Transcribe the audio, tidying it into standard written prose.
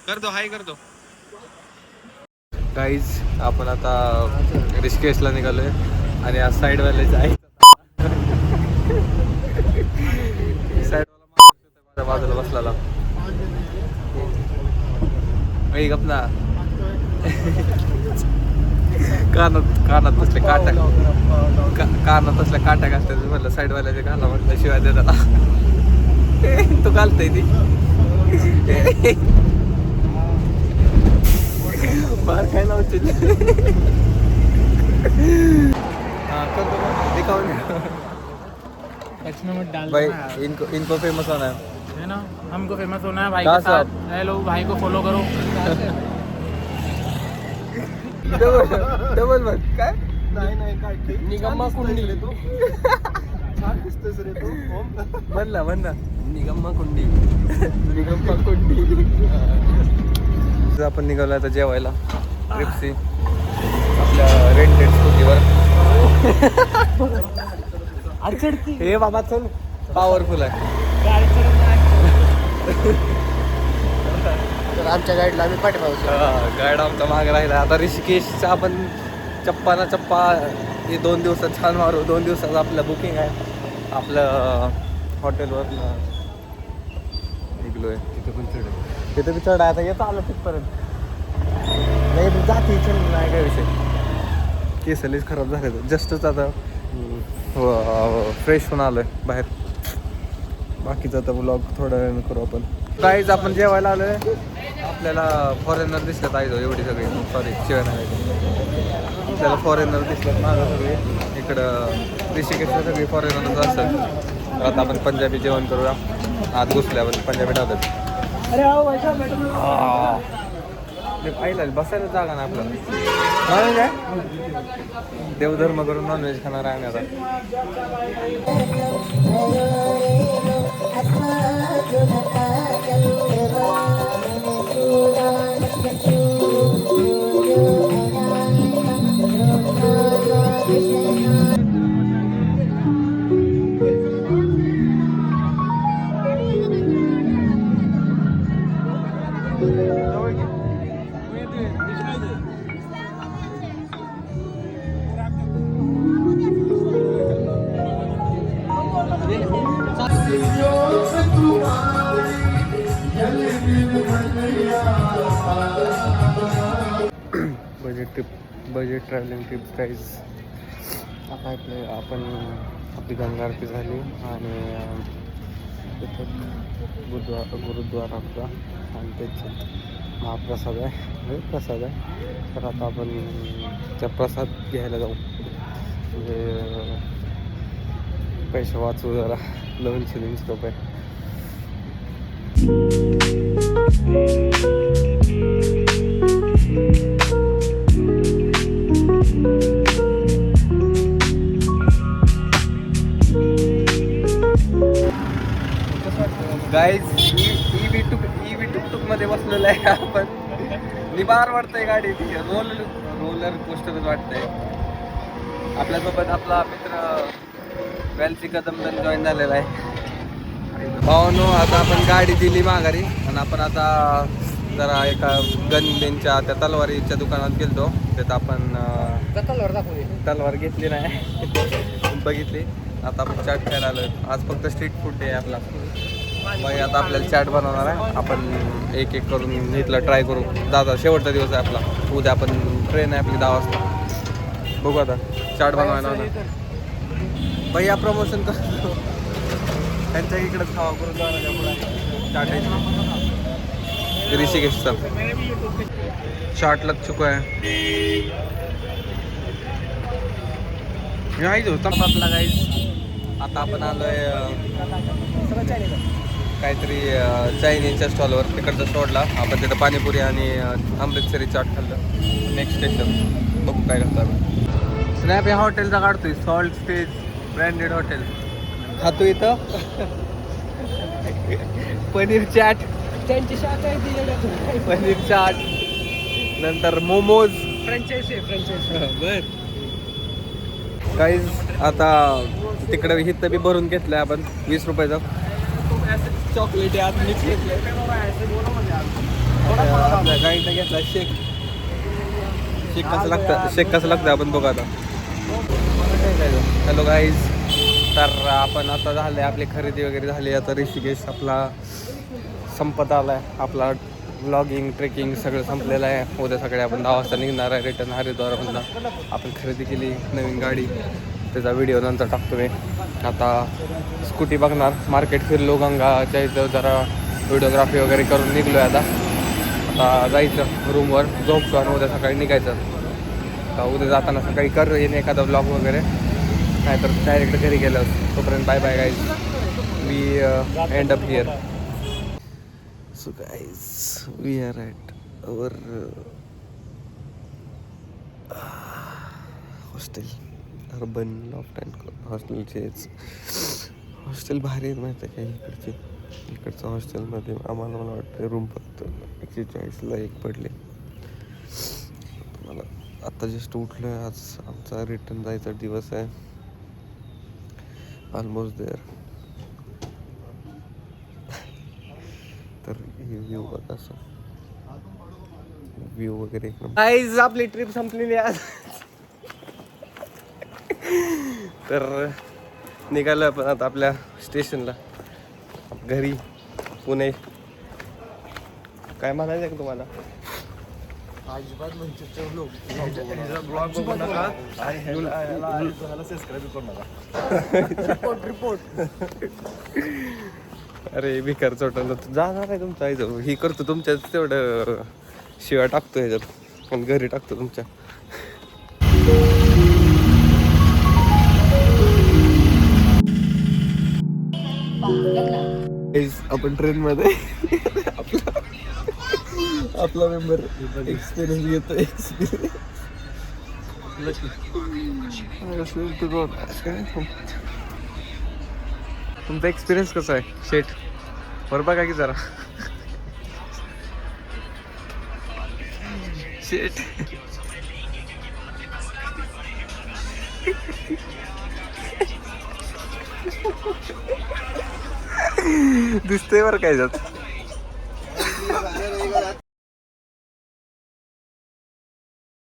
कर दो हाय कर दो. गाईज आपण आता ऋषिकेशला निघालोय आणि आज साईडवाले आहे साईडवाला बाजूला बसलेला गपना कानात तसले काट्या घालतात म्हटलं साईडवाल्याचे घाला म्हटलं शिवाय देताना तू घालतय ती बाहेर काय लावते भाई इनको फेमस होना है ना, हमको फेमस होना है भाई कहाँ के से साथ. हेलो भाई को फॉलो करो. डबल मग काय नाही काय निगम्मा कुंडी. छान दिसतोस रे तू. म्हण ना निगम्मा कुंडी. निगम्मा कुंडी. आपण निघालो आता जेवायला ट्रिप्सी आपल्या रेंटेड स्कूटीवर. हे बाबा चल पॉवरफुल आहे. तर आमच्या गाईडला आम्ही पाठीमागू. गाईड आमचा मागे राहिला. आता ऋषिकेशचा आपण चप्पा ना चप्पा हे 2 दिवसात छान मारू. 2 दिवसाचं आपलं बुकिंग आहे. आपलं हॉटेलवर निघलोय. तिथे बी चढ आहे. आता येतं आलं तिथपर्यंत नाही जाती चढ नाही काय विषय. केसलीच खराब झाले जस्टच आता फ्रेश होऊन आलोय बाहेर. बाकीचा आता ब्लॉग थोड्या वेळाने करू आपण. काहीच आपण जेवायला आलोय. आपल्याला फॉरेनर दिसतात आहे एवढी सगळी. सॉरी शिवाय नाही आपल्याला फॉरेनर दिसतात माझं सगळे. इकडं ऋषिकेशला सगळी फॉरेनरच असेल. आता आपण पंजाबी जेवण करूया. आत घुसले आपण पंजाबी ढाब्यात. पाहिलं बसायला जागा ना आपल्याला. नॉनव्हेज आहे देवधर्म करून नॉनव्हेज खाणार आहे आता. बजेट ट्रॅव्हलिंग ट्रिप प्राईज आता आपण आपली गंगा आरती झाली आणि तिथं गुरुद्वारा आपला आणि त्याचे महाप्रसाद आहे प्रसाद आहे. तर आता आपण त्या प्रसाद घ्यायला जाऊ. म्हणजे पैसे वाचू जरा. लवून शिलिंग स्टॉप आहे. गाईज ईव्ही टुकटुक मध्ये बसलेलं आहे आपण. निबार वाटतंय गाडी. रोलर कोस्टरच वाटतंय. आपल्यासोबत आपला मित्र वेलची कदमदन जॉईन झालेला आहे. भावानो आता आपण गाडी दिली माघारी आणि आपण आता जरा एका गनबेनच्या त्या तलवारीच्या दुकानात गेलतो. तिथं आपण तलवार घेतली नाही बघितली. आता आपण चाट खायला आलोय. आज फक्त स्ट्रीट फूड डे आहे आपला. मग आता आपल्याला चाट बनवणार आहे. आपण एक एक करून इथला ट्राय करू. दादा शेवटचा दिवस आहे आपला. उद्या आपण ट्रेन आहे आपली 10 वाजता. बघू आता चाट बनवायला भैया प्रमोशन करतो. त्यांच्या इकडेच खावा करून चाट आहे ऋषिकेशचा. चाट लग चुका आहे. आपला गाईज आता आपण आलोय काहीतरी चायनीजच्या स्टॉलवर. तिकडचं सोडला आपण तिथं पाणीपुरी आणि अमृतसरी चाट खाल्लं. नेक्स्ट स्टेशन बघू काय करतो. स्नॅप या हॉटेलचा काढतोय. Salt stage branded hotel. खातो इथं पनीर चाट. त्यांची शाखा आहे पनीर चाट नंतर मोमोज. फ्रँचायसी बर गाईज आता तिकडं हिथं बी भरून घेतलंय आपण 20 रुपयाचं. चॉकलेट आत मिक्स घेतलंय. पॉईंटला घेतला शेक कसं लागतं आपण बघू आता. हॅलो गाईज, तर आपण आता झाले आपली खरेदी वगैरे झाली. आता ऋषिकेश आपला संपत आला आहे. आपला व्लॉगिंग ट्रेकिंग सगळं संपलेलं आहे. उद्या सकाळी आपण 10 वाजता निघणार आहे रिटर्न हरिद्वारमधून. आपण खरेदी केली नवीन गाडी, त्याचा व्हिडिओ नंतर टाकतो मी. आता स्कूटी बघणार, मार्केट फिरलो, गंगाच्या इथं जरा व्हिडिओग्राफी वगैरे करून निघलो आहे. आता जायचं रूमवर, झोपतो आणि उद्या सकाळी निघायचं. तर उद्या जाताना सकाळी कर येईन एखादा व्लॉग वगैरे, नाहीतर डायरेक्ट घरी गेलं. तोपर्यंत bye bye guys, we end up here. So guys, we are at our hostel, Urban Loft and हॉस्टेलचेच. हॉस्टेल भारी आहेत माहिती आहे का इकडचं हॉस्टेलमध्ये आम्हाला मला वाटतं रूम फक्त 140ला एक पडले. मला आत्ता जस्ट उठलो आहे. आज आमचा रिटर्न जायचा दिवस आहे. Almost there. तर हे व्ह्यू बघा, असं व्ह्यू वगैरे एकदम. गाईज, आपली ट्रिप संपलेली आज. तर निघालो आपण आता आपल्या स्टेशनला, घरी, पुणे. काय म्हणायचं का तुम्हाला? अजिबात म्हणजे ब्लॉग बघू नका, सबस्क्राईब करू नका. रिपोर्ट. अरे भिकार चोटाला जाणार आहे तुमचं आईजवळ. ही करतो तुमच्याच तेवढं शिवाय टाकतो ह्याच्यात आणि घरी टाकतो तुमच्या. आपण ट्रेन मध्ये आपला मेंबर एक्सपिरियन्स घेतो. तुमचा एक्सपिरियन्स कसा आहे शेट? बरं बघा की जरा शेट. दिसतंय बरं काय जात.